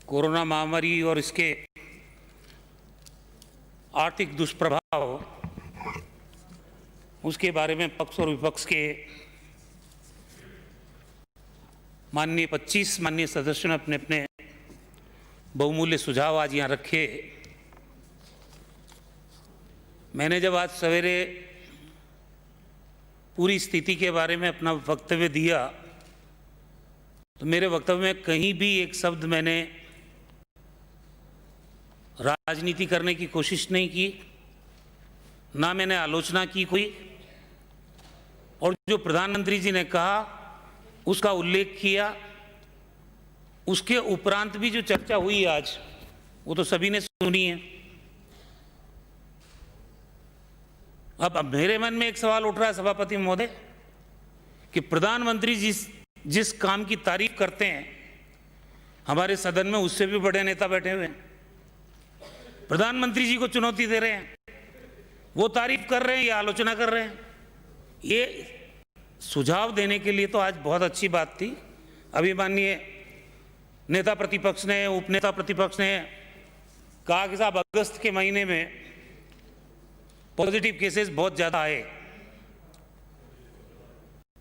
Corona महामारी और इसके आर्थिक दुष्प्रभाव, उसके बारे में पक्ष और विपक्ष के माननीय 25 माननीय सदस्यों ने अपने अपने बहुमूल्य सुझाव आज यहाँ रखे। मैंने जब आज सवेरे पूरी स्थिति के बारे में अपना वक्तव्य दिया तो मेरे वक्तव्य में कहीं भी एक शब्द मैंने राजनीति करने की कोशिश नहीं की, ना मैंने आलोचना की कोई, और जो प्रधानमंत्री जी ने कहा उसका उल्लेख किया। उसके उपरांत भी जो चर्चा हुई आज वो तो सभी ने सुनी है। अब मेरे मन में एक सवाल उठ रहा है सभापति महोदय कि प्रधानमंत्री जिस काम की तारीफ करते हैं हमारे सदन में, उससे भी बड़े नेता बैठे हुए हैं, प्रधानमंत्री जी को चुनौती दे रहे हैं, वो तारीफ कर रहे हैं या आलोचना कर रहे हैं। ये सुझाव देने के लिए तो आज बहुत अच्छी बात थी। अभी माननीय नेता प्रतिपक्ष ने, उपनेता प्रतिपक्ष ने कहा कि साहब अगस्त के महीने में पॉजिटिव केसेस बहुत ज्यादा आए।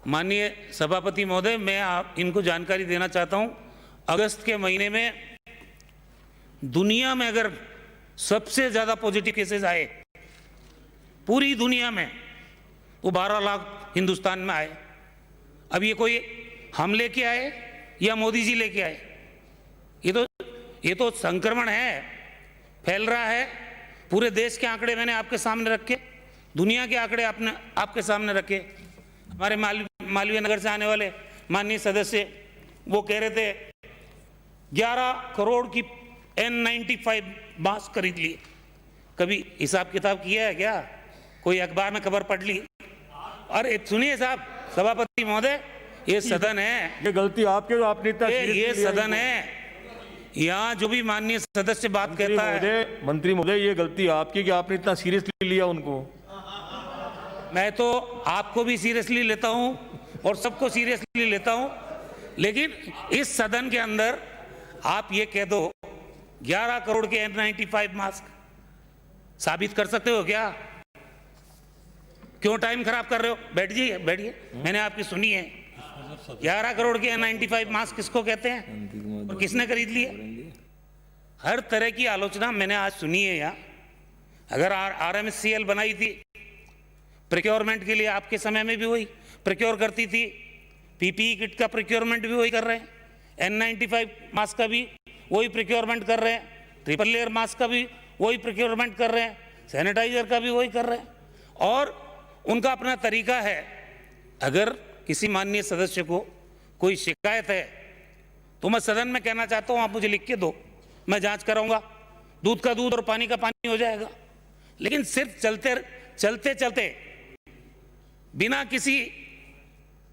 माननीय सभापति महोदय, मैं इनको जानकारी देना चाहता हूं, अगस्त के महीने में दुनिया में अगर सबसे ज्यादा पॉजिटिव केसेस आए पूरी दुनिया में, वो 12 लाख हिंदुस्तान में आए। अब ये कोई हम लेके आए या मोदी जी लेके आए? ये तो संक्रमण है, फैल रहा है। पूरे देश के आंकड़े मैंने आपके सामने रखे, दुनिया के आंकड़े आपके सामने रखे। हमारे मालवीय नगर से आने वाले माननीय सदस्य वो कह रहे थे 11 करोड़ की N95 मास्क खरीद लिए। कभी हिसाब किताब किया है क्या? कोई अखबार में खबर पढ़ ली? अरे सुनिए साहब, सभापति महोदय, ये सदन है, ये गलती आपके, जो आपने ये सदन है। यहाँ जो भी माननीय सदस्य बात कहता है, मंत्री महोदय, ये गलती आपकी कि आपने इतना सीरियसली लिया उनको। मैं तो आपको भी सीरियसली लेता हूं और सबको सीरियसली लेता हूं, लेकिन इस सदन के अंदर आप ये कह दो 11 करोड़ के N95 मास्क साबित कर सकते हो क्या? क्यों टाइम खराब कर रहे हो? बैठिए बैठिए, मैंने आपकी सुनी है। 11 करोड़ के N95 मास्क किसको कहते हैं और किसने खरीद लिए? हर तरह की आलोचना मैंने आज सुनी है। यहाँ अगर RMSCL बनाई थी प्रोक्योरमेंट के लिए, आपके समय में भी वही प्रोक्योर करती थी। PPE किट का प्रोक्योरमेंट भी वही कर रहे हैं, N95 मास्क का भी वही प्रोक्योरमेंट कर रहे हैं, ट्रिपल लेयर मास्क का भी वही प्रोक्योरमेंट कर रहे हैं, सैनिटाइजर का भी वही कर रहे हैं। और उनका अपना तरीका है। अगर किसी माननीय सदस्य को कोई शिकायत है तो मैं सदन में कहना चाहता हूं, आप मुझे लिख के दो, मैं जांच कराऊंगा, दूध का दूध और पानी का पानी हो जाएगा। लेकिन सिर्फ चलते चलते बिना किसी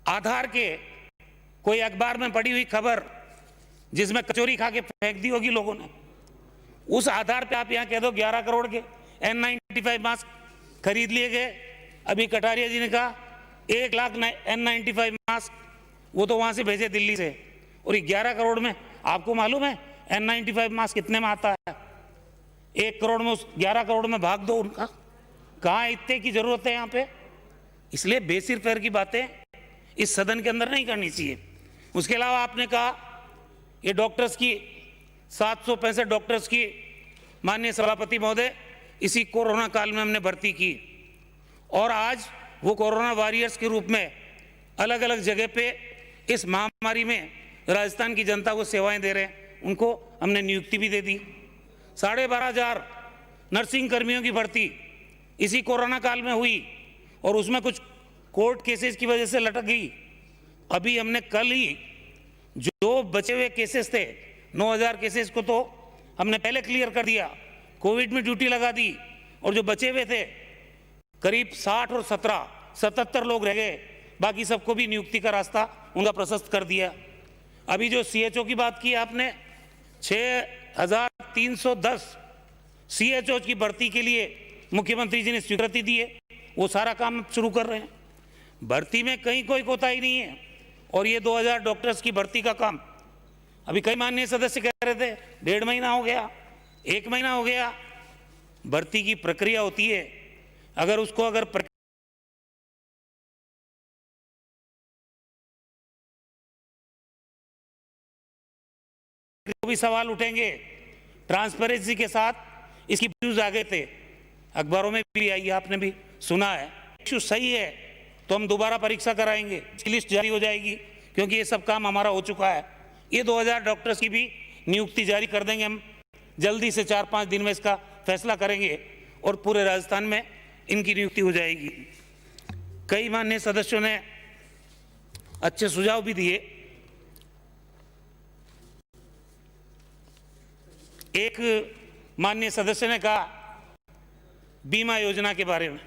आधार के कोई अखबार में पड़ी हुई खबर जिसमें कचौरी खा के फेंक दी होगी लोगों ने, उस आधार पे आप यहां कह दो 11 करोड़ के N95 मास्क खरीद लिए गए। अभी कटारिया जी ने कहा 1 लाख N95 मास्क, वो तो वहां से भेजे दिल्ली से। और 11 करोड़ में आपको मालूम है N95 मास्क कितने में आता है? 1 करोड़ में, उस 11 करोड़ में भाग दो उनका। कहां इतने की जरूरत है यहाँ पे? इसलिए बेसिर पैर की बातें इस सदन के अंदर नहीं करनी चाहिए। उसके अलावा आपने कहा ये डॉक्टर्स की 765 डॉक्टर्स की, माननीय सभापति महोदय, इसी कोरोना काल में हमने भर्ती की और आज वो कोरोना वॉरियर्स के रूप में अलग अलग जगह पे इस महामारी में राजस्थान की जनता को सेवाएं दे रहे हैं। उनको हमने नियुक्ति भी दे दी। 12,500 नर्सिंग कर्मियों की भर्ती इसी कोरोना काल में हुई और उसमें कुछ कोर्ट केसेस की वजह से लटक गई। अभी हमने कल ही जो बचे हुए केसेस थे, 9,000 केसेस को तो हमने पहले क्लियर कर दिया, कोविड में ड्यूटी लगा दी, और जो बचे हुए थे करीब 60 और 77 लोग रह गए, बाकी सबको भी नियुक्ति का रास्ता उनका प्रशस्त कर दिया। अभी जो CHO की बात की आपने, 6,310 CHO की भर्ती के लिए मुख्यमंत्री जी ने स्वीकृति दी है, वो सारा काम शुरू कर रहे हैं। भर्ती में कहीं कोई कोताही नहीं है। और ये 2000 डॉक्टर्स की भर्ती का काम, अभी कई माननीय सदस्य रहे थे, 1.5 महीना हो गया, 1 महीना हो गया। भर्ती की प्रक्रिया होती है, अगर उसको भी सवाल उठेंगे ट्रांसपेरेंसी के साथ। इसकी व्यूज आ गए थे, अखबारों में भी आई, आपने भी सुना है। इश्यू सही है तो हम दोबारा परीक्षा कराएंगे, इसकी लिस्ट जारी हो जाएगी, क्योंकि ये सब काम हमारा हो चुका है। ये 2000 डॉक्टर्स की भी नियुक्ति जारी कर देंगे हम जल्दी से, 4-5 दिन में इसका फैसला करेंगे और पूरे राजस्थान में इनकी नियुक्ति हो जाएगी। कई माननीय सदस्यों ने अच्छे सुझाव भी दिए। एक माननीय सदस्य ने कहा बीमा योजना के बारे में।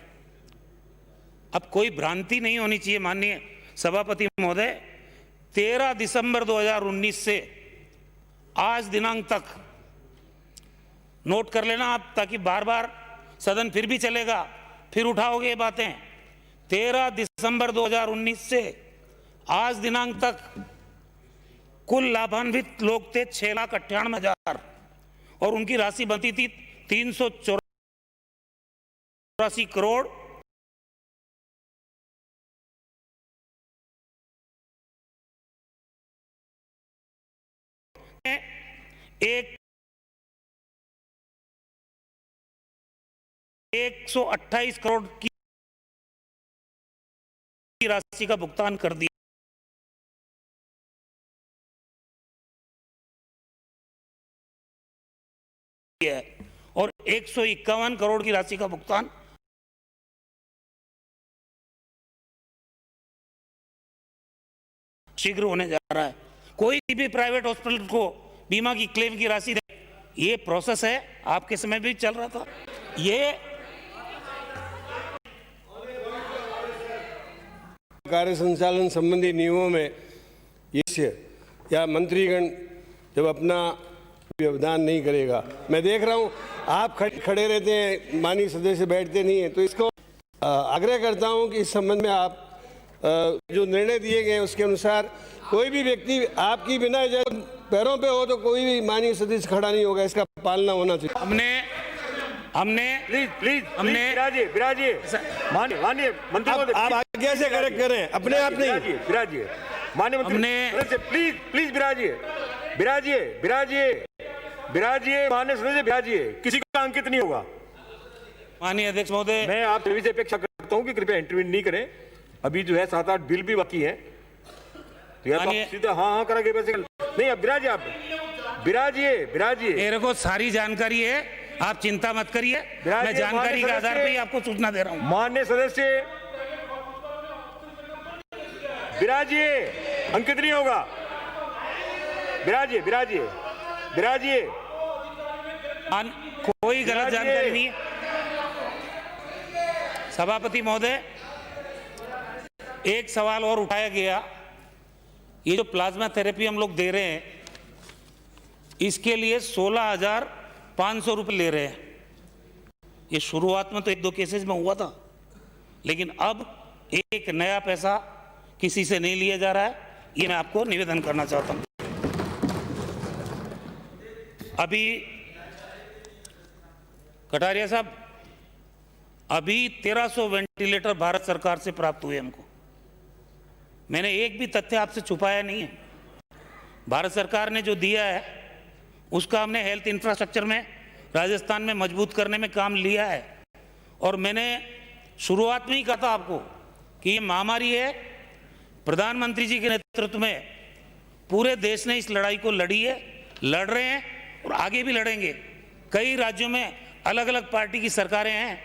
अब कोई भ्रांति नहीं होनी चाहिए माननीय सभापति महोदय, 13 दिसंबर 2019 से आज दिनांक तक, नोट कर लेना आप, ताकि बार बार सदन फिर भी चलेगा, फिर उठाओगे ये बातें। 13 दिसंबर 2019 से आज दिनांक तक कुल लाभान्वित लोग थे 6,98,000 और उनकी राशि बनती थी 384 करोड़ 128 करोड़ की राशि का भुगतान कर दिया है और 151 करोड़ की राशि का भुगतान शीघ्र होने जा रहा है। कोई भी प्राइवेट हॉस्पिटल को बीमा की क्लेम की राशि दे, ये प्रोसेस है, आपके समय भी चल रहा था। ये कार्य संचालन संबंधी नियमों में या मंत्रीगण जब अपना व्यवधान नहीं करेगा, मैं देख रहा हूं आप खड़े रहते हैं, माननीय सदस्य बैठते नहीं है, तो इसको आग्रह करता हूं कि इस संबंध में आप जो निर्णय दिए गए उसके अनुसार कोई भी व्यक्ति आपकी बिना इजाजत पैरों पे हो तो कोई भी माननीय सदस्य खड़ा नहीं होगा, इसका पालना होना चाहिए। हमने प्लीज विराजिए माननीय मंत्री आप आगे से करेक्ट करें, अपने आप नहीं विराजिए माननीय मंत्री, प्लीज विराजिए माननीय सदस्य विराजिए, किसी का अंकित नहीं होगा। माननीय अध्यक्ष महोदय, मैं आप सभी से अपेक्षा करता हूं कि कृपया इंटरव्यू नहीं करें। अभी जो है 7-8 बिल भी बाकी है, तो या तो सीधा हाँ करेंगे वैसे नहीं। अब विराजिए मेरे को सारी जानकारी है, आप चिंता मत करिए, मैं जानकारी के आधार पर ही आपको सूचना दे रहा हूं। माननीय सदस्य विराजिए, अंकित नहीं होगा। विराजिए कोई गलत जानकारी नहीं है। सभापति महोदय, एक सवाल और उठाया गया, ये जो प्लाज्मा थेरेपी हम लोग दे रहे हैं इसके लिए 16,500 रुपये ले रहे हैं। ये शुरुआत में तो 1-2 केसेस में हुआ था, लेकिन अब एक नया पैसा किसी से नहीं लिया जा रहा है, ये मैं आपको निवेदन करना चाहता हूं। अभी कटारिया साहब, अभी 1300 वेंटिलेटर भारत सरकार से प्राप्त हुए हमको। मैंने एक भी तथ्य आपसे छुपाया नहीं है। भारत सरकार ने जो दिया है उसका हमने हेल्थ इंफ्रास्ट्रक्चर में राजस्थान में मजबूत करने में काम लिया है। और मैंने शुरुआत में ही कहा था आपको कि ये महामारी है, प्रधानमंत्री जी के नेतृत्व में पूरे देश ने इस लड़ाई को लड़ी है, लड़ रहे हैं और आगे भी लड़ेंगे। कई राज्यों में अलग अलग पार्टी की सरकारें हैं,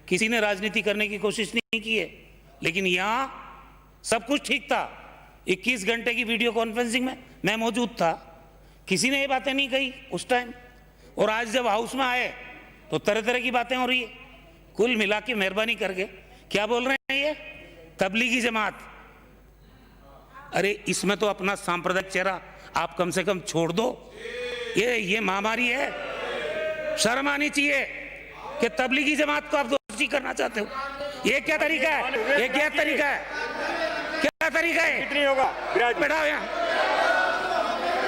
किसी ने राजनीति करने की कोशिश नहीं की है, लेकिन यहाँ सब कुछ ठीक था। 21 घंटे की वीडियो कॉन्फ्रेंसिंग में मैं मौजूद था, किसी ने ये बातें नहीं कही उस टाइम। और आज जब हाउस में आए तो तरह तरह की बातें हो रही है। कुल मिला के मेहरबानी करके क्या बोल रहे हैं ये तबलीगी जमात? अरे इसमें तो अपना सांप्रदायिक चेहरा आप कम से कम छोड़ दो। ये महामारी है, शर्म आनी चाहिए कि तबलीगी जमात को आप दोषी करना चाहते हो। ये क्या तरीका है? ये क्या तरीका है? क्या तरीका है? कितनी होगा? बैठाओ यहाँ।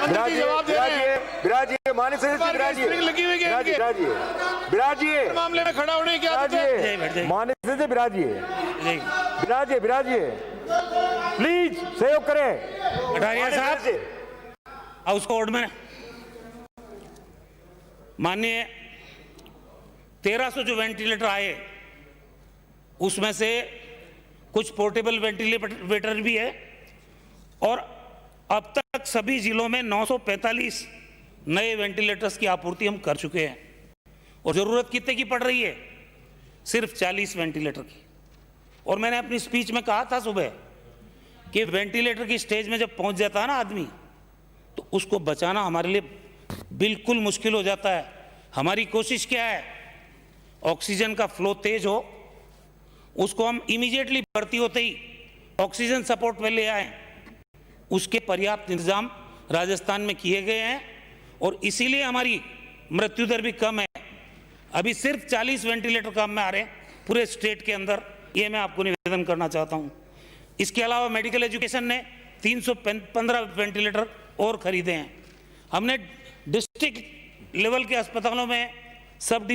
प्रधानमंत्री जी जवाब दे रहे हैं। विराजिए माननीय सदस्य विराजिए, स्प्रिंग लगी हुई है इनके। विराजिए, विराजिए, मामले में खड़ा होने की आदत है। विराजिए, माननीय सदस्य विराजिए, जी विराजिए, विराजिए, प्लीज सहयोग करें। कटारिया साहब, हाउस कोर्ट में माननीय 1300 जो वेंटिलेटर आए उसमें से कुछ पोर्टेबल वेंटिलेटर भी है और अब तक सभी जिलों में 945 नए वेंटिलेटर्स की आपूर्ति हम कर चुके हैं और जरूरत कितने की पड़ रही है? सिर्फ 40 वेंटिलेटर की। और मैंने अपनी स्पीच में कहा था सुबह कि वेंटिलेटर की स्टेज में जब पहुंच जाता है ना आदमी, तो उसको बचाना हमारे लिए बिल्कुल मुश्किल हो जाता है। हमारी कोशिश क्या है? ऑक्सीजन का फ्लो तेज हो, उसको हम इमीडिएटली भर्ती होते ही ऑक्सीजन सपोर्ट पे ले आए। उसके पर्याप्त इंतजाम राजस्थान में किए गए हैं और इसीलिए हमारी मृत्यु दर भी कम है। अभी सिर्फ 40 वेंटिलेटर काम में आ रहे हैं पूरे स्टेट के अंदर। ये मैं आपको निवेदन करना चाहता हूं। इसके अलावा मेडिकल एजुकेशन ने 315 वेंटिलेटर और खरीदे हैं। हमने डिस्ट्रिक्ट लेवल के अस्पतालों में, सब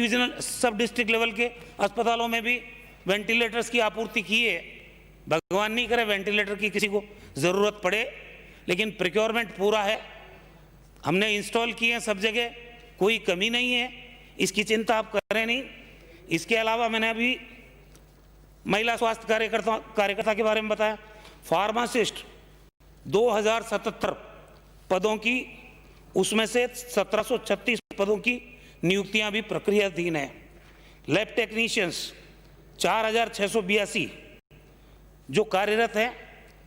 डिस्ट्रिक्ट लेवल के अस्पतालों में भी वेंटिलेटर्स की आपूर्ति की है। भगवान नहीं करे वेंटिलेटर की किसी को ज़रूरत पड़े, लेकिन प्रिक्योरमेंट पूरा है, हमने इंस्टॉल किए हैं सब जगह, कोई कमी नहीं है, इसकी चिंता आप करें नहीं। इसके अलावा मैंने अभी महिला स्वास्थ्य कार्यकर्ता के बारे में बताया। फार्मासिस्ट 2077 पदों की, उसमें से 1736 पदों की नियुक्तियां भी प्रक्रियाधीन है। लैब टेक्नीशियंस 4682 जो कार्यरत हैं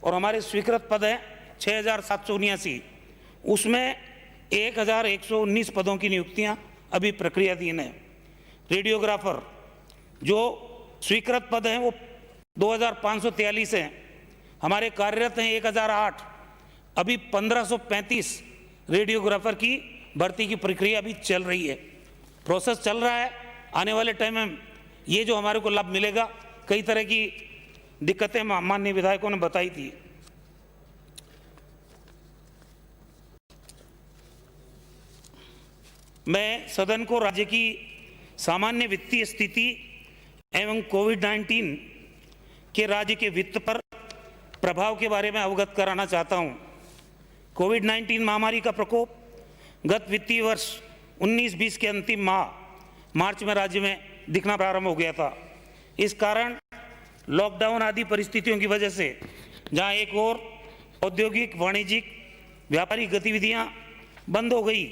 और हमारे स्वीकृत पद हैं 6779, उसमें 1119 पदों की नियुक्तियां अभी प्रक्रियाधीन है। रेडियोग्राफर जो स्वीकृत पद हैं वो 2543 हैं, हमारे कार्यरत हैं 1008। अभी 1535 रेडियोग्राफर की भर्ती की प्रक्रिया भी चल रही है, प्रोसेस चल रहा है। आने वाले टाइम में ये जो हमारे को लाभ मिलेगा, कई तरह की दिक्कतें माननीय विधायकों ने बताई थी। मैं सदन को राज्य की सामान्य वित्तीय स्थिति एवं कोविड-19 के राज्य के वित्त पर प्रभाव के बारे में अवगत कराना चाहता हूं। कोविड-19 महामारी का प्रकोप गत वित्तीय वर्ष 19-20 के अंतिम माह मार्च में राज्य में दिखना प्रारंभ हो गया था। इस कारण लॉकडाउन आदि परिस्थितियों की वजह से जहां एक और औद्योगिक, वाणिज्यिक, व्यापारिक गतिविधियां बंद हो गई,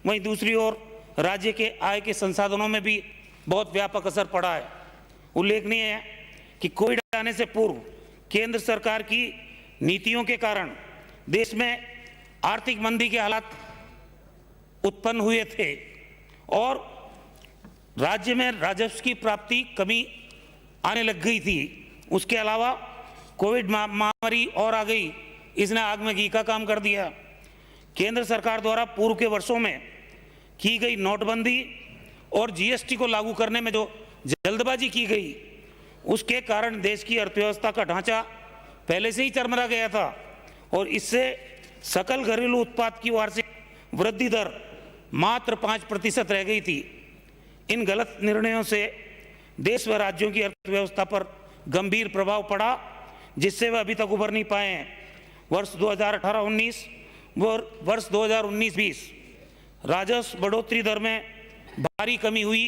वहीं दूसरी ओर राज्य के आय के संसाधनों में भी बहुत व्यापक असर पड़ा है। उल्लेखनीय है कि कोविड आने से पूर्व केंद्र सरकार की नीतियों के कारण देश में आर्थिक मंदी के हालात उत्पन्न हुए थे और राज्य में राजस्व की प्राप्ति कमी आने लग गई थी। उसके अलावा कोविड महामारी और आ गई, इसने आग में घी का काम कर दिया। केंद्र सरकार द्वारा पूर्व के वर्षों में की गई नोटबंदी और जीएसटी को लागू करने में जो जल्दबाजी की गई, उसके कारण देश की अर्थव्यवस्था का ढांचा पहले से ही चरमरा गया था और इससे सकल घरेलू उत्पाद की वार्षिक वृद्धि दर मात्र 5% रह गई थी। इन गलत निर्णयों से देश व राज्यों की अर्थव्यवस्था पर गंभीर प्रभाव पड़ा, जिससे वे अभी तक उभर नहीं पाए हैं। वर्ष 2018-19 व वर्ष 2019-20 राजस्व बढ़ोतरी दर में भारी कमी हुई।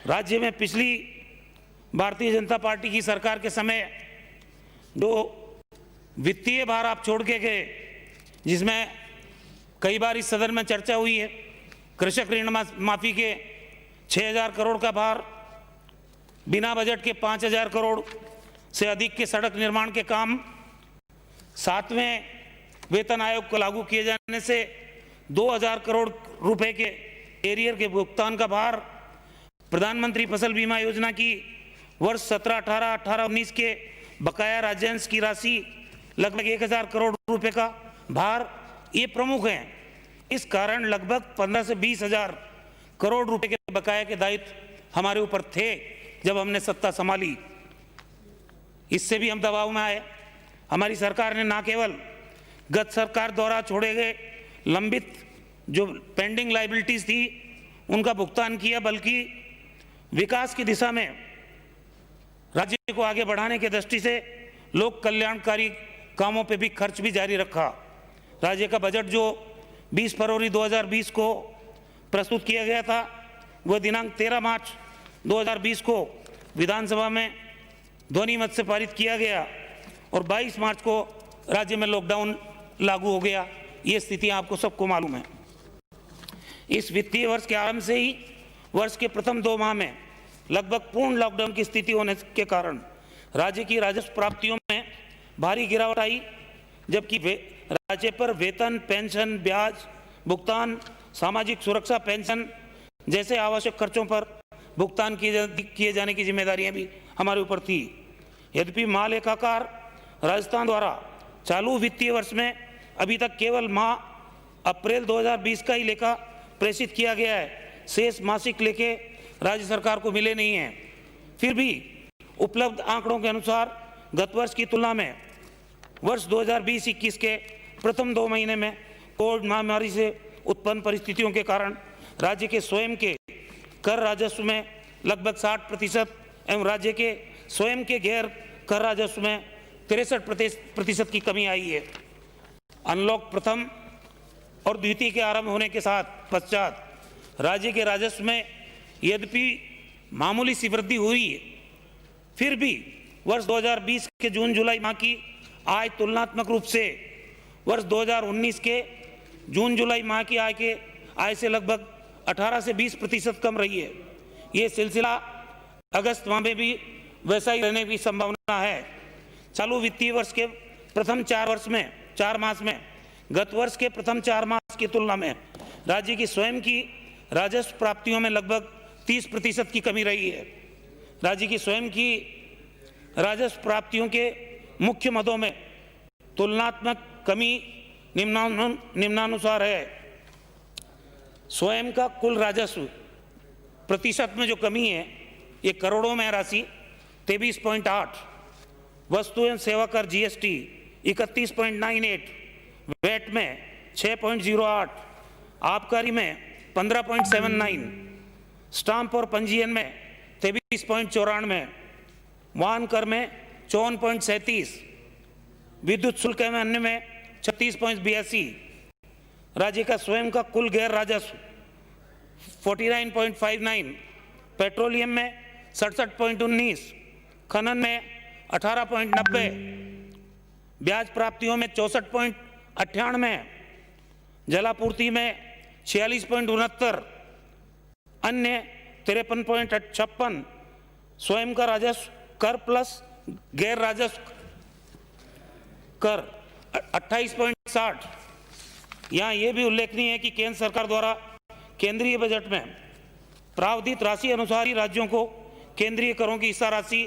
राज्य में पिछली भारतीय जनता पार्टी की सरकार के समय जो वित्तीय भार आप छोड़ के गए, जिसमें कई बार इस सदन में चर्चा हुई है, कृषक ऋण माफी के 6000 करोड़ का भार, बिना बजट के 5000 करोड़ से अधिक के सड़क निर्माण के काम, 7वें वेतन आयोग को लागू किए जाने से 2000 करोड़ रुपए के एरियर के भुगतान का भार, प्रधानमंत्री फसल बीमा योजना की वर्ष 17-18, 18-19 के बकाया राज्यांश की राशि लगभग 1000 करोड़ रुपए का भार, ये प्रमुख हैं। इस कारण लगभग 15 से 20 हजार करोड़ रुपए के बकाया के दायित्व हमारे ऊपर थे जब हमने सत्ता संभाली। इससे भी हम दबाव में आए। हमारी सरकार ने न केवल गत सरकार द्वारा छोड़े गए लंबित जो पेंडिंग लायबिलिटीज थी उनका भुगतान किया, बल्कि विकास की दिशा में राज्य को आगे बढ़ाने की दृष्टि से लोक कल्याणकारी कामों पे भी खर्च भी जारी रखा। राज्य का बजट जो 20 फरवरी 2020 को प्रस्तुत किया गया था, वह दिनांक 13 मार्च 2020 को विधानसभा में ध्वनि मत से पारित किया गया और 22 मार्च को राज्य में लॉकडाउन लागू हो गया। ये स्थिति आपको सबको मालूम है। इस वित्तीय वर्ष के आरंभ से ही वर्ष के प्रथम 2 माह में लगभग पूर्ण लॉकडाउन की स्थिति होने के कारण राज्य की राजस्व प्राप्तियों में भारी गिरावट आई, जबकि राज्य पर वेतन, पेंशन, ब्याज भुगतान, सामाजिक सुरक्षा पेंशन जैसे आवश्यक खर्चों पर भुगतान किए जाने की जिम्मेदारियां भी हमारे ऊपर थी। यद्यपि महालेखाकार राजस्थान द्वारा चालू वित्तीय वर्ष में अभी तक केवल माह अप्रैल 2020 का ही लेखा प्रेषित किया गया है, शेष मासिक लेखे राज्य सरकार को मिले नहीं हैं। फिर भी उपलब्ध आंकड़ों के अनुसार गत वर्ष की तुलना में वर्ष 2020-21 के प्रथम 2 महीने में कोविड महामारी से उत्पन्न परिस्थितियों के कारण राज्य के स्वयं के कर राजस्व में लगभग 60% एवं राज्य के स्वयं के गैर कर राजस्व में 63% की कमी आई है। अनलॉक प्रथम और द्वितीय के आरंभ होने के पश्चात राज्य के राजस्व में यद्यपि मामूली सी वृद्धि हुई है, फिर भी वर्ष 2020 के जून-जुलाई माह की आय तुलनात्मक रूप से वर्ष 2019 के जून-जुलाई माह की आय से लगभग 18 से 20% कम रही है। ये सिलसिला अगस्त माह में भी वैसा ही रहने की संभावना है। चालू वित्तीय वर्ष के प्रथम 4 मास में गत वर्ष के प्रथम 4 मास की तुलना में राज्य की स्वयं की राजस्व प्राप्तियों में लगभग 30% की कमी रही है। राज्य की स्वयं की राजस्व प्राप्तियों के मुख्य मदों में तुलनात्मक कमी निम्नानुसार है। स्वयं का कुल राजस्व प्रतिशत में जो कमी है ये करोड़ों में राशि 23.8, वस्तु एवं सेवा कर जीएसटी 31.98, वैट में 6.08, आबकारी में 15.79, स्टाम्प और पंजीयन में 23.94, वाहन कर में 54.37, विद्युत शुल्क एवं अन्य में 36.82, राज्य का स्वयं का कुल गैर राजस्व 49.59, पेट्रोलियम में 67.19, खनन में 18.90, ब्याज प्राप्तियों में 64.98, जलापूर्ति में 46.69, अन्य 53.56, स्वयं का राजस्व कर प्लस गैर राजस्व कर 28.60। यहाँ ये भी उल्लेखनीय है कि केंद्र सरकार द्वारा केंद्रीय बजट में प्रावधानित राशि अनुसार ही राज्यों को केंद्रीय करों की हिस्सा राशि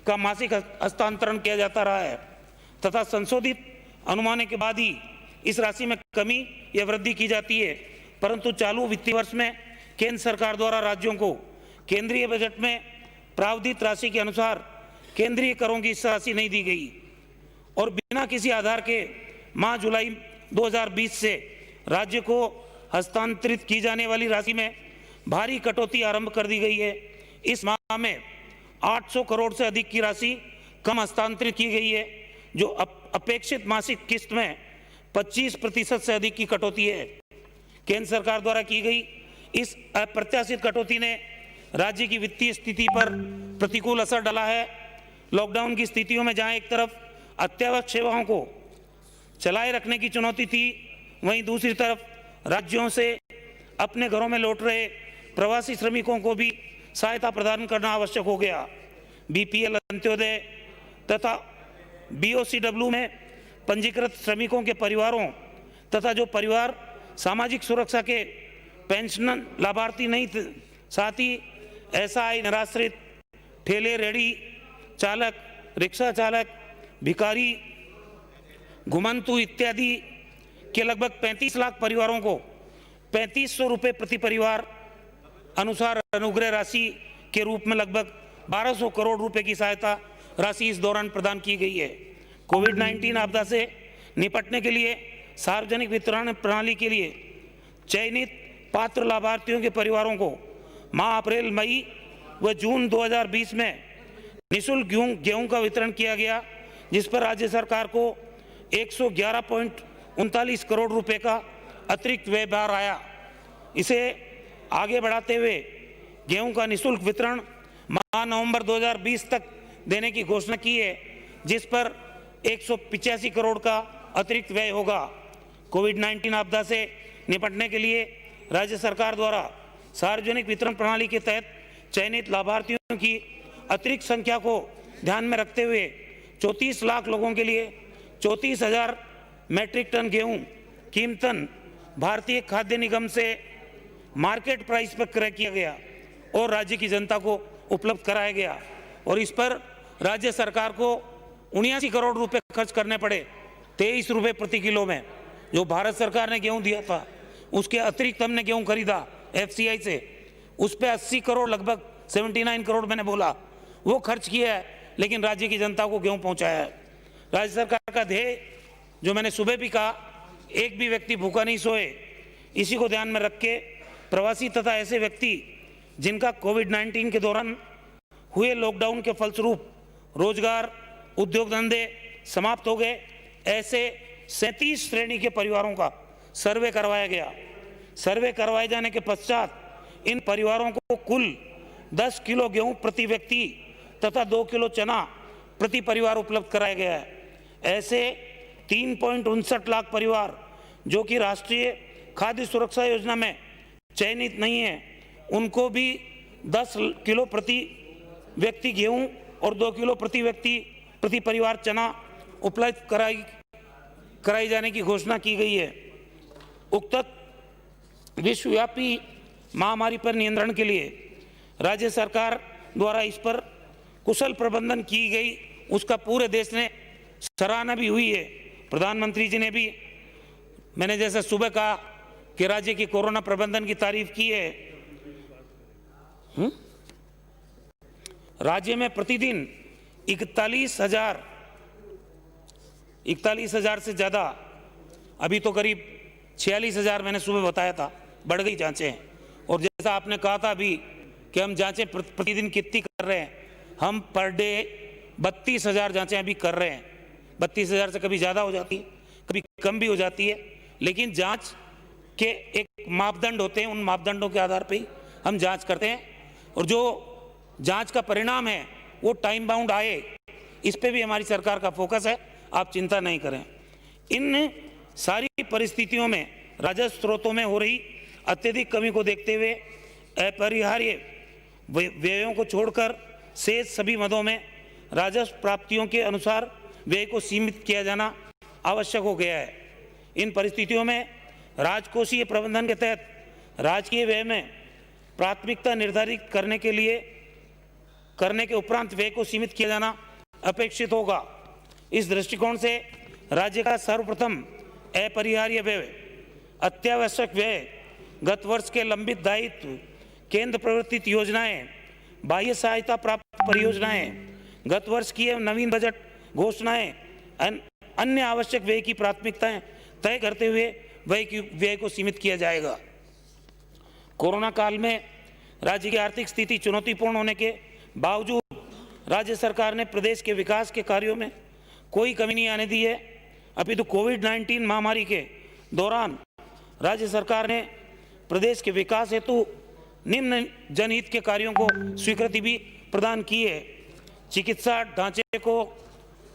का मासिक हस्तांतरण किया जाता रहा है तथा संशोधित अनुमानों के बाद ही इस राशि में कमी या वृद्धि की जाती है। परंतु चालू वित्तीय वर्ष में केंद्र सरकार द्वारा राज्यों को केंद्रीय बजट में प्रावधानित राशि के अनुसार केंद्रीय करों की हिस्सा राशि नहीं दी गई और बिना किसी आधार के माह जुलाई 2020 से राज्य को हस्तांतरित की जाने वाली राशि में भारी कटौती आरंभ कर दी गई है। इस माह में 800 करोड़ से अधिक की राशि कम हस्तांतरित की गई है, जो अपेक्षित मासिक किस्त में 25% से अधिक की कटौती है। केंद्र सरकार द्वारा की गई इस अप्रत्याशित कटौती ने राज्य की वित्तीय स्थिति पर प्रतिकूल असर डाला है। लॉकडाउन की स्थितियों में जहां एक तरफ अत्यावश्यक सेवाओं को चलाए रखने की चुनौती थी, वहीं दूसरी तरफ राज्यों से अपने घरों में लौट रहे प्रवासी श्रमिकों को भी सहायता प्रदान करना आवश्यक हो गया। बीपीएल, अंत्योदय तथा बीओसीडब्ल्यू में पंजीकृत श्रमिकों के परिवारों तथा जो परिवार सामाजिक सुरक्षा के पेंशन लाभार्थी नहीं थे, साथ ही एसआई, निराश्रित, ठेले रेहड़ी चालक, रिक्शा चालक, भिखारी, घुमंतु इत्यादि के लगभग 35 लाख परिवारों को 3500 रुपये प्रति परिवार अनुसार अनुग्रह राशि के रूप में लगभग 1200 करोड़ रुपए की सहायता राशि इस दौरान प्रदान की गई है। कोविड-19 आपदा से निपटने के लिए सार्वजनिक वितरण प्रणाली के लिए चयनित पात्र लाभार्थियों के परिवारों को माह अप्रैल, मई व जून 2020 में निःशुल्क गेहूं का वितरण किया गया, जिस पर राज्य सरकार को 111.39 करोड़ रुपए का अतिरिक्त व्यय भार आया। इसे आगे बढ़ाते हुए गेहूं का निःशुल्क वितरण माह नवंबर 2020 तक देने की घोषणा की है, जिस पर 185 करोड़ का अतिरिक्त व्यय होगा। कोविड-19 आपदा से निपटने के लिए राज्य सरकार द्वारा सार्वजनिक वितरण प्रणाली के तहत चयनित लाभार्थियों की अतिरिक्त संख्या को ध्यान में रखते हुए 34 लाख लोगों के लिए 34,000 मैट्रिक टन गेहूं कीमतन भारतीय खाद्य निगम से मार्केट प्राइस पर क्रय किया गया और राज्य की जनता को उपलब्ध कराया गया, और इस पर राज्य सरकार को 79 करोड़ रुपए खर्च करने पड़े। 23 रुपए प्रति किलो में जो भारत सरकार ने गेहूं दिया था, उसके अतिरिक्त हमने गेहूं खरीदा FCI से, उस पर 80 करोड़, लगभग 79 करोड़ मैंने बोला, वो खर्च किया है, लेकिन राज्य की जनता को गेहूं पहुंचाया है। राज्य सरकार का ध्येय, जो मैंने सुबह भी कहा, एक भी व्यक्ति भूखा नहीं सोए, इसी को ध्यान में रख के प्रवासी तथा ऐसे व्यक्ति जिनका कोविड-19 के दौरान हुए लॉकडाउन के फलस्वरूप रोजगार, उद्योग धंधे समाप्त हो गए, ऐसे 37 श्रेणी के परिवारों का सर्वे करवाया गया। सर्वे करवाए जाने के पश्चात इन परिवारों को कुल 10 किलो गेहूं प्रति व्यक्ति तथा 2 किलो चना प्रति परिवार उपलब्ध कराया गया है। ऐसे 3.59 लाख परिवार जो कि राष्ट्रीय खाद्य सुरक्षा योजना में चयनित नहीं है, उनको भी 10 किलो प्रति व्यक्ति गेहूं और 2 किलो प्रति परिवार चना उपलब्ध कराई जाने की घोषणा की गई है। उक्त विश्वव्यापी महामारी पर नियंत्रण के लिए राज्य सरकार द्वारा इस पर कुशल प्रबंधन की गई, उसका पूरे देश ने सराहना भी हुई है। प्रधानमंत्री जी ने भी, मैंने जैसा सुबह कहा कि राज्य की कोरोना प्रबंधन की तारीफ की है। राज्य में प्रतिदिन 41,000 से ज़्यादा, अभी तो करीब 46,000 मैंने सुबह बताया था, बढ़ गई जांचें। और जैसा आपने कहा था अभी कि हम जांचें प्रतिदिन कितनी कर रहे हैं, हम पर डे 32,000 जांचें अभी कर रहे हैं। 32,000 से कभी ज़्यादा हो जाती है, कभी कम भी हो जाती है, लेकिन जांच के एक मापदंड होते हैं, उन मापदंडों के आधार पर ही हम जांच करते हैं, और जो जांच का परिणाम है वो टाइम बाउंड आए, इस पे भी हमारी सरकार का फोकस है, आप चिंता नहीं करें। इन सारी परिस्थितियों में राजस्व स्रोतों में हो रही अत्यधिक कमी को देखते हुए अपरिहार्य व्ययों को छोड़कर शेष सभी मदों में राजस्व प्राप्तियों के अनुसार व्यय को सीमित किया जाना आवश्यक हो गया है। इन परिस्थितियों में राजकोषीय प्रबंधन के तहत राजकीय व्यय में प्राथमिकता निर्धारित करने के उपरांत व्यय को सीमित किया जाना अपेक्षित होगा। इस दृष्टिकोण से राज्य का सर्वप्रथम अपरिहार्य व्यय, अत्यावश्यक व्यय, गत वर्ष के लंबित दायित्व, केंद्र प्रवर्तित योजनाएं, बाह्य सहायता प्राप्त परियोजनाएं, गत वर्ष की नवीन बजट घोषणाएं, अन्य आवश्यक व्यय की प्राथमिकताएं तय करते हुए व्यय को सीमित किया जाएगा। कोरोना काल में राज्य की आर्थिक स्थिति चुनौतीपूर्ण होने के बावजूद राज्य सरकार ने प्रदेश के विकास के कार्यों में कोई कमी नहीं आने दी है। अभी तो कोविड-19 महामारी के दौरान राज्य सरकार ने प्रदेश के विकास हेतु निम्न जनहित के कार्यों को स्वीकृति भी प्रदान की है। चिकित्सा ढांचे को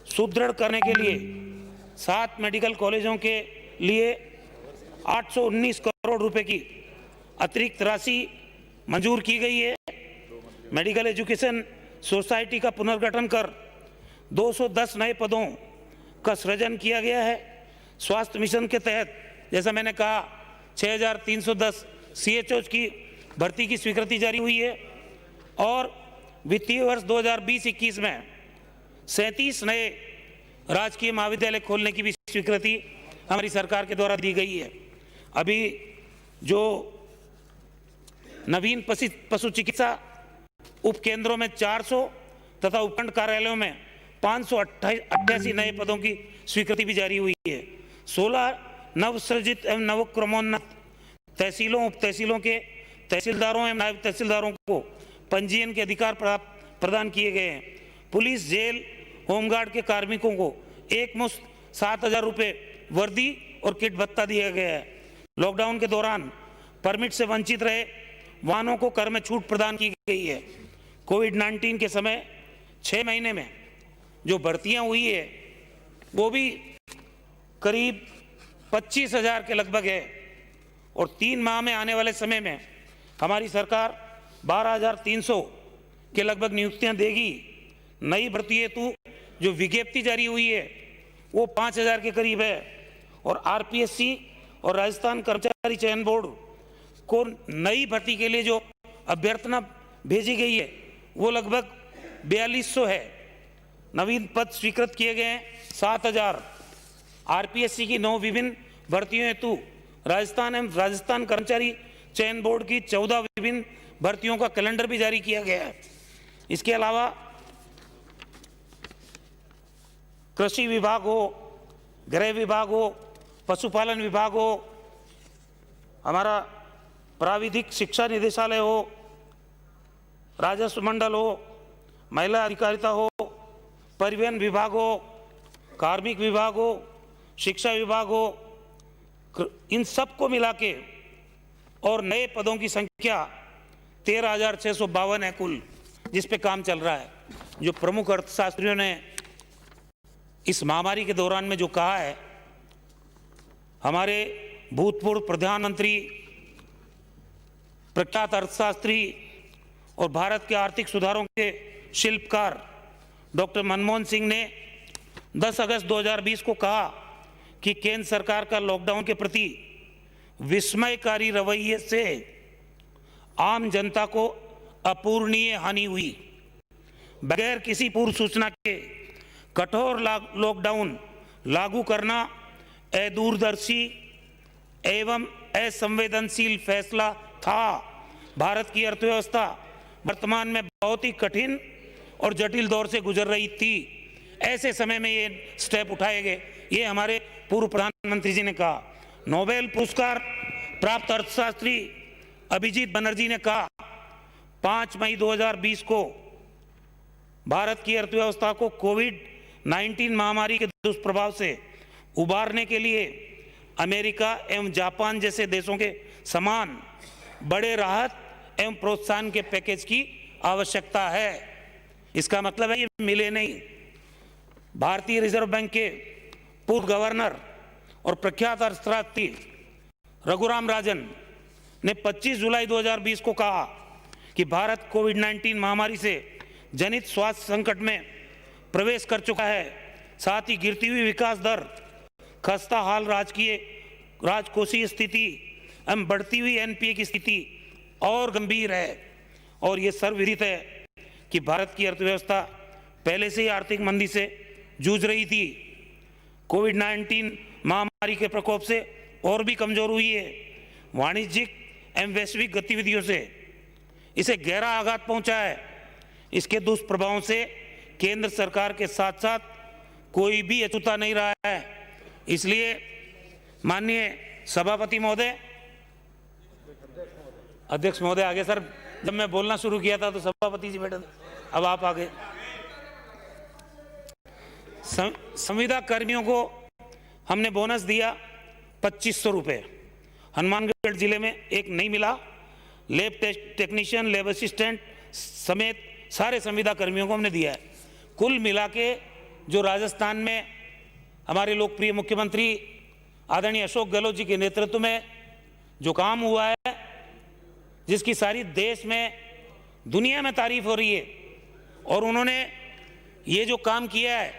सुदृढ़ करने के लिए 7 मेडिकल कॉलेजों के लिए 819 करोड़ रुपए की अतिरिक्त राशि मंजूर की गई है। मेडिकल एजुकेशन सोसाइटी का पुनर्गठन कर 210 नए पदों का सृजन किया गया है। स्वास्थ्य मिशन के तहत जैसा मैंने कहा 6,310 CHOs की भर्ती की स्वीकृति जारी हुई है, और वित्तीय वर्ष 2020-21 में 37 नए राजकीय महाविद्यालय खोलने की भी स्वीकृति हमारी सरकार के द्वारा दी गई है। अभी जो नवीन पशु चिकित्सा उपकेंद्रों में 400 तथा उपखंड कार्यालयों में 588 नए पदों की स्वीकृति भी जारी हुई है। 16 नवसृजित एवं नवक्रमोन्नत तहसीलों उप तहसीलों के तहसीलदारों एवं नायब तहसीलदारों को पंजीयन के अधिकार प्रदान किए गए हैं। पुलिस, जेल, होमगार्ड के कार्मिकों को एक मुश्त 7,000 रुपये वर्दी और किट भत्ता दिया गया है। लॉकडाउन के दौरान परमिट से वंचित रहे वाहनों को कर में छूट प्रदान की गई है। कोविड-19 के समय 6 महीने में जो भर्तियां हुई है वो भी करीब 25,000 के लगभग है और 3 माह में आने वाले समय में हमारी सरकार 12,300 के लगभग नियुक्तियां देगी। नई भर्ती हेतु जो विज्ञप्ति जारी हुई है वो 5,000 के करीब है और आरपीएससी और राजस्थान कर्मचारी चयन बोर्ड को नई भर्ती के लिए जो अभ्यर्थना भेजी गई है वो लगभग 4200 है। नवीन पद स्वीकृत किए गए हैं 7,000। आरपीएससी की 9 विभिन्न भर्तियों हेतु राजस्थान कर्मचारी चयन बोर्ड की 14 विभिन्न भर्तियों का कैलेंडर भी जारी किया गया है। इसके अलावा कृषि विभाग हो, गृह विभाग हो, पशुपालन विभाग हो, हमारा प्राविधिक शिक्षा निदेशालय हो, राजस्व मंडल हो, महिला अधिकारिता हो, परिवहन विभाग हो, कार्मिक विभाग हो, शिक्षा विभाग हो, इन सब को मिला के और नए पदों की संख्या 13,652 है कुल, जिस पे काम चल रहा है। जो प्रमुख अर्थशास्त्रियों ने इस महामारी के दौरान में जो कहा है, हमारे भूतपूर्व प्रधानमंत्री, प्रख्यात अर्थशास्त्री और भारत के आर्थिक सुधारों के शिल्पकार डॉक्टर मनमोहन सिंह ने 10 अगस्त 2020 को कहा कि केंद्र सरकार का लॉकडाउन के प्रति विस्मयकारी रवैये से आम जनता को अपूरणीय हानि हुई। बगैर किसी पूर्व सूचना के कठोर लॉकडाउन लागू करना अदूरदर्शी एवं असंवेदनशील फैसला था। भारत की अर्थव्यवस्था वर्तमान में बहुत ही कठिन और जटिल दौर से गुजर रही थी। ऐसे समय में ये स्टेप उठाए गए, ये हमारे पूर्व प्रधानमंत्री जी ने कहा। नोबेल पुरस्कार प्राप्त अर्थशास्त्री अभिजीत बनर्जी ने कहा 5 मई 2020 को भारत की अर्थव्यवस्था को कोविड-19 महामारी के दुष्प्रभाव से उबारने के लिए अमेरिका एवं जापान जैसे देशों के समान बड़े राहत एवं प्रोत्साहन के पैकेज की आवश्यकता है। इसका मतलब है ये मिले नहीं। भारतीय रिजर्व बैंक के पूर्व गवर्नर और प्रख्यात अर्थशास्त्री रघुराम राजन ने 25 जुलाई 2020 को कहा कि भारत कोविड-19 महामारी से जनित स्वास्थ्य संकट में प्रवेश कर चुका है। साथ ही गिरती हुई विकास दर, खस्ता हाल राजकोषीय स्थिति एवं बढ़ती हुई एनपीए की स्थिति और गंभीर है और ये सर्वविदित है कि भारत की अर्थव्यवस्था पहले से ही आर्थिक मंदी से जूझ रही थी। कोविड-19 महामारी के प्रकोप से और भी कमजोर हुई है। वाणिज्यिक एवं वैश्विक गतिविधियों से इसे गहरा आघात पहुंचा है। इसके दुष्प्रभावों से केंद्र सरकार के साथ साथ कोई भी अछूता नहीं रहा है। इसलिए माननीय सभापति महोदय, अध्यक्ष महोदय आगे सर, जब मैं बोलना शुरू किया था तो सभापति जी बैठे थे, अब आप आगे। संविदा कर्मियों को हमने बोनस दिया 2500 रुपये। हनुमानगढ़ जिले में एक नहीं मिला। लैब टेक्नीशियन, लैब असिस्टेंट समेत सारे संविदा कर्मियों को हमने दिया है। कुल मिला के जो राजस्थान में हमारे लोकप्रिय मुख्यमंत्री आदरणीय अशोक गहलोत जी के नेतृत्व में जो काम हुआ है, जिसकी सारी देश में दुनिया में तारीफ हो रही है, और उन्होंने ये जो काम किया है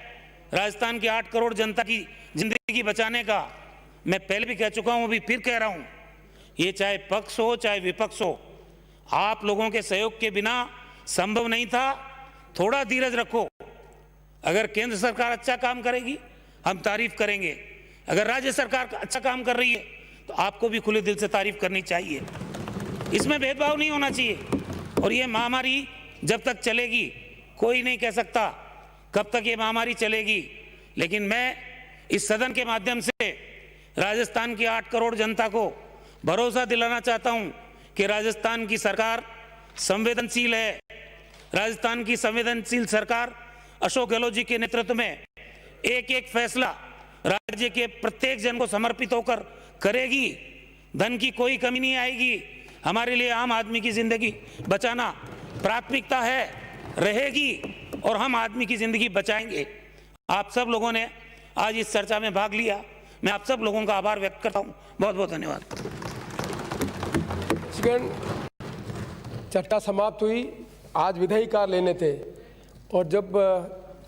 राजस्थान के 8 करोड़ जनता की जिंदगी बचाने का, मैं पहले भी कह चुका हूं, अभी फिर कह रहा हूं, ये चाहे पक्ष हो चाहे विपक्ष हो, आप लोगों के सहयोग के बिना संभव नहीं था। थोड़ा धीरज रखो। अगर केंद्र सरकार अच्छा काम करेगी हम तारीफ करेंगे, अगर राज्य सरकार अच्छा काम कर रही है तो आपको भी खुले दिल से तारीफ करनी चाहिए। इसमें भेदभाव नहीं होना चाहिए। और ये महामारी जब तक चलेगी कोई नहीं कह सकता कब तक ये महामारी चलेगी, लेकिन मैं इस सदन के माध्यम से राजस्थान की 8 करोड़ जनता को भरोसा दिलाना चाहता हूं कि राजस्थान की सरकार संवेदनशील है। राजस्थान की संवेदनशील सरकार अशोक गहलोत जी के नेतृत्व में एक एक फैसला राज्य के प्रत्येक जन को समर्पित होकर करेगी। धन की कोई कमी नहीं आएगी। हमारे लिए आम आदमी की जिंदगी बचाना प्राथमिकता है, रहेगी, और हम आदमी की जिंदगी बचाएंगे। आप सब लोगों ने आज इस चर्चा में भाग लिया, मैं आप सब लोगों का आभार व्यक्त करता हूं। बहुत बहुत धन्यवाद। चर्चा समाप्त हुई। आज विधायी कार्य लेने थे और जब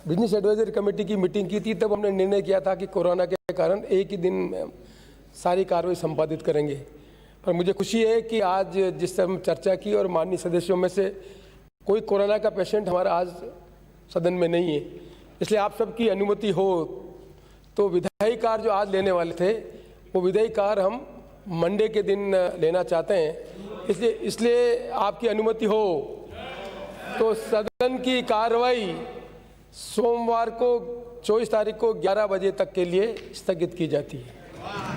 बिजनेस एडवाइजरी कमेटी की मीटिंग की थी तब हमने निर्णय किया था कि कोरोना के कारण एक ही दिन में सारी कार्रवाई संपादित करेंगे। पर मुझे खुशी है कि आज जिस तरह चर्चा की और माननीय सदस्यों में से कोई कोरोना का पेशेंट हमारा आज सदन में नहीं है, इसलिए आप सबकी अनुमति हो तो विधायी कार्य जो आज लेने वाले थे वो विधायी कार्य हम मंडे के दिन लेना चाहते हैं। इसलिए आपकी अनुमति हो तो सदन की कार्रवाई सोमवार को 24 तारीख को 11 बजे तक के लिए स्थगित की जाती है।